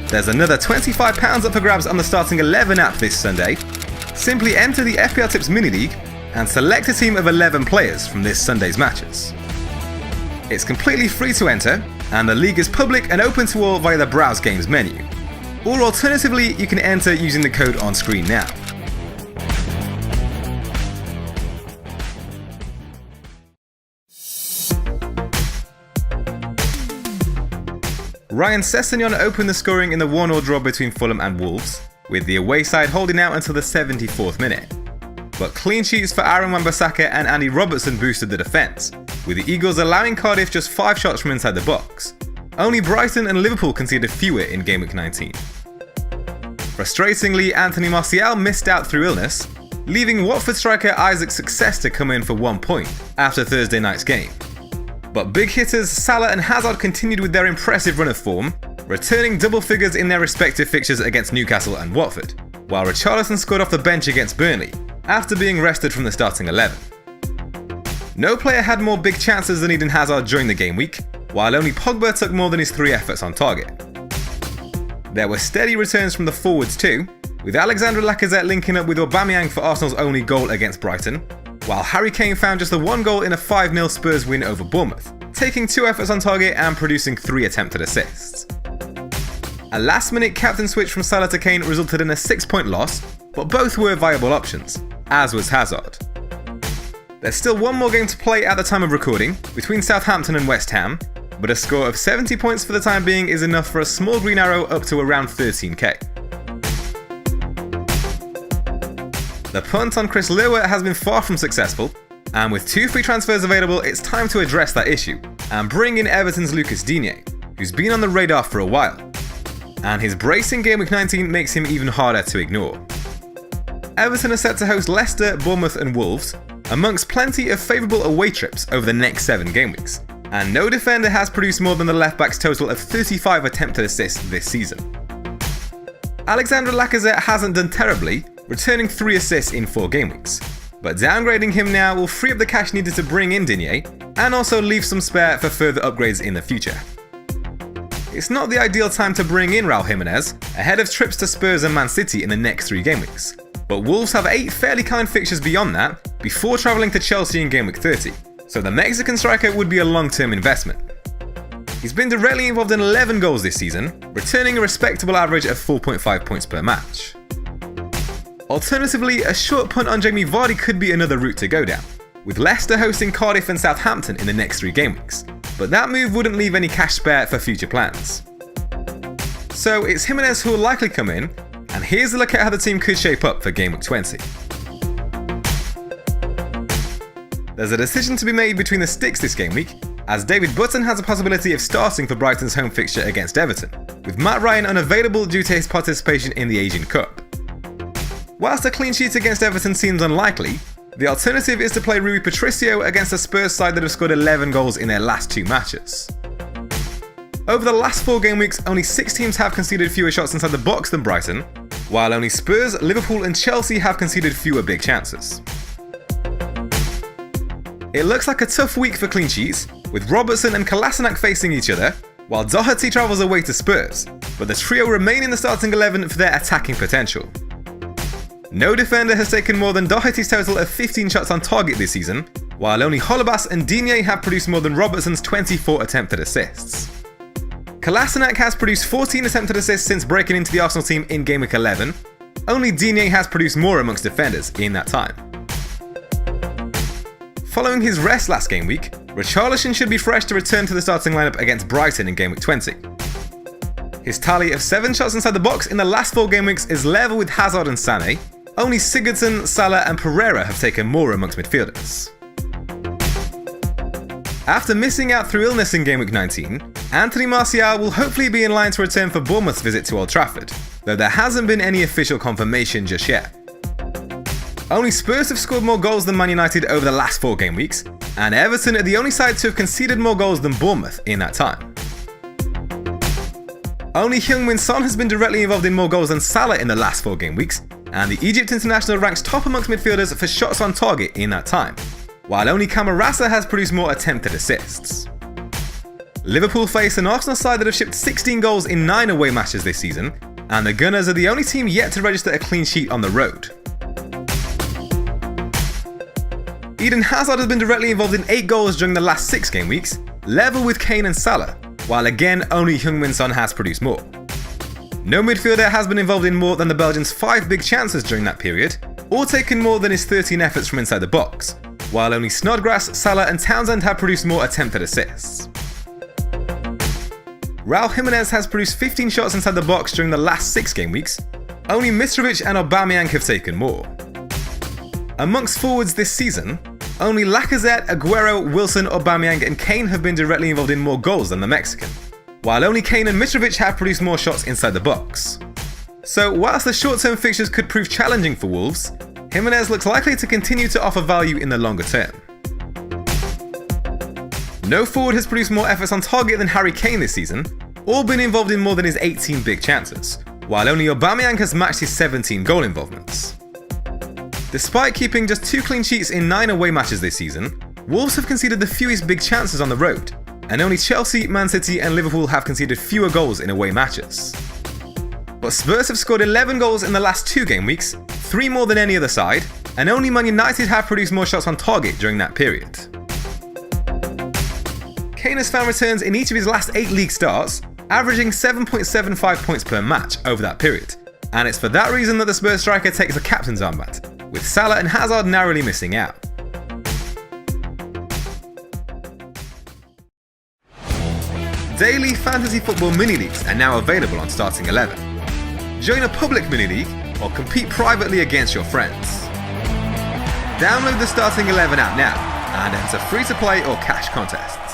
There's another £25 up for grabs on the Starting 11 app this Sunday. Simply enter the FPL Tips Mini League and select a team of 11 players from this Sunday's matches. It's completely free to enter, and the league is public and open to all via the Browse Games menu. Or alternatively, you can enter using the code on screen now. Ryan Sessegnon opened the scoring in the 1-1 draw between Fulham and Wolves, with the away side holding out until the 74th minute. But clean sheets for Aaron Wan-Bissaka and Andy Robertson boosted the defence, with the Eagles allowing Cardiff just 5 shots from inside the box. Only Brighton and Liverpool conceded fewer in Game Week 19. Frustratingly, Anthony Martial missed out through illness, leaving Watford striker Isaac Success to come in for 1 point after Thursday night's game. But big hitters Salah and Hazard continued with their impressive run of form, returning double figures in their respective fixtures against Newcastle and Watford, while Richarlison scored off the bench against Burnley, after being rested from the starting 11. No player had more big chances than Eden Hazard during the game week, while only Pogba took more than his 3 efforts on target. There were steady returns from the forwards too, with Alexandre Lacazette linking up with Aubameyang for Arsenal's only goal against Brighton, while Harry Kane found just the 1 goal in a 5-0 Spurs win over Bournemouth, taking 2 efforts on target and producing 3 attempted assists. A last-minute captain switch from Salah to Kane resulted in a 6-point loss, but both were viable options, as was Hazard. There's still 1 more game to play at the time of recording, between Southampton and West Ham, but a score of 70 points for the time being is enough for a small green arrow up to around 13k. The punt on Chris Lewer has been far from successful, and with 2 free transfers available, it's time to address that issue and bring in Everton's Lucas Digne, who's been on the radar for a while. And his brace in Game Week 19 makes him even harder to ignore. Everton are set to host Leicester, Bournemouth and Wolves, amongst plenty of favourable away trips over the next 7 game weeks, and no defender has produced more than the left-back's total of 35 attempted assists this season. Alexandre Lacazette hasn't done terribly, returning 3 assists in 4 game weeks, but downgrading him now will free up the cash needed to bring in Digne, and also leave some spare for further upgrades in the future. It's not the ideal time to bring in Raul Jimenez, ahead of trips to Spurs and Man City in the next 3 game weeks, but Wolves have 8 fairly kind fixtures beyond that, before travelling to Chelsea in Game Week 30, so the Mexican striker would be a long-term investment. He's been directly involved in 11 goals this season, returning a respectable average of 4.5 points per match. Alternatively, a short punt on Jamie Vardy could be another route to go down, with Leicester hosting Cardiff and Southampton in the next 3 game weeks, but that move wouldn't leave any cash spare for future plans. So it's Jimenez who will likely come in, and here's a look at how the team could shape up for Game Week 20. There's a decision to be made between the sticks this game week, as David Button has a possibility of starting for Brighton's home fixture against Everton, with Matt Ryan unavailable due to his participation in the Asian Cup. Whilst a clean sheet against Everton seems unlikely, the alternative is to play Rui Patricio against a Spurs side that have scored 11 goals in their last 2 matches. Over the last 4 game weeks, only 6 teams have conceded fewer shots inside the box than Brighton, while only Spurs, Liverpool and Chelsea have conceded fewer big chances. It looks like a tough week for clean sheets, with Robertson and Kolasinac facing each other, while Doherty travels away to Spurs, but the trio remain in the starting 11 for their attacking potential. No defender has taken more than Doherty's total of 15 shots on target this season, while only Holebas and Digne have produced more than Robertson's 24 attempted assists. Kolasinac has produced 14 attempted assists since breaking into the Arsenal team in Game Week 11. Only Digne has produced more amongst defenders in that time. Following his rest last game week, Richarlison should be fresh to return to the starting lineup against Brighton in Game Week 20. His tally of 7 shots inside the box in the last 4 game weeks is level with Hazard and Sané. Only Sigurdsson, Salah and Pereira have taken more amongst midfielders. After missing out through illness in Game Week 19, Anthony Martial will hopefully be in line to return for Bournemouth's visit to Old Trafford, though there hasn't been any official confirmation just yet. Only Spurs have scored more goals than Man United over the last 4 game weeks, and Everton are the only side to have conceded more goals than Bournemouth in that time. Only Heung-min Son has been directly involved in more goals than Salah in the last 4 game weeks, and the Egypt international ranks top amongst midfielders for shots on target in that time, while only Camarasa has produced more attempted assists. Liverpool face an Arsenal side that have shipped 16 goals in 9 away matches this season, and the Gunners are the only team yet to register a clean sheet on the road. Eden Hazard has been directly involved in 8 goals during the last 6 game weeks, level with Kane and Salah, while again only Heung-min Son has produced more. No midfielder has been involved in more than the Belgians' 5 big chances during that period, or taken more than his 13 efforts from inside the box, while only Snodgrass, Salah and Townsend have produced more attempted assists. Raul Jimenez has produced 15 shots inside the box during the last 6 game weeks, only Mitrovic and Aubameyang have taken more. Amongst forwards this season, only لاكازيت, Aguero, Wilson, Aubameyang and Kane have been directly involved in more goals than the Mexican, while only Kane and Mitrovic have produced more shots inside the box. So whilst the short-term fixtures could prove challenging for Wolves, Jimenez looks likely to continue to offer value in the longer term. No forward has produced more efforts on target than Harry Kane this season, or been involved in more than his 18 big chances, while only Aubameyang has matched his 17 goal involvements. Despite keeping just 2 clean sheets in 9 away matches this season, Wolves have conceded the fewest big chances on the road, and only Chelsea, Man City and Liverpool have conceded fewer goals in away matches. But Spurs have scored 11 goals in the last 2 game weeks, 3 more than any other side, and only Man United have produced more shots on target during that period. Kane has found returns in each of his last 8 league starts, averaging 7.75 points per match over that period, and it's for that reason that the Spurs striker takes the captain's armband, with Salah and Hazard narrowly missing out. Daily fantasy football mini-leagues are now available on Starting 11. Join a public mini-league or compete privately against your friends. Download the Starting 11 app now and enter free-to-play or cash contests.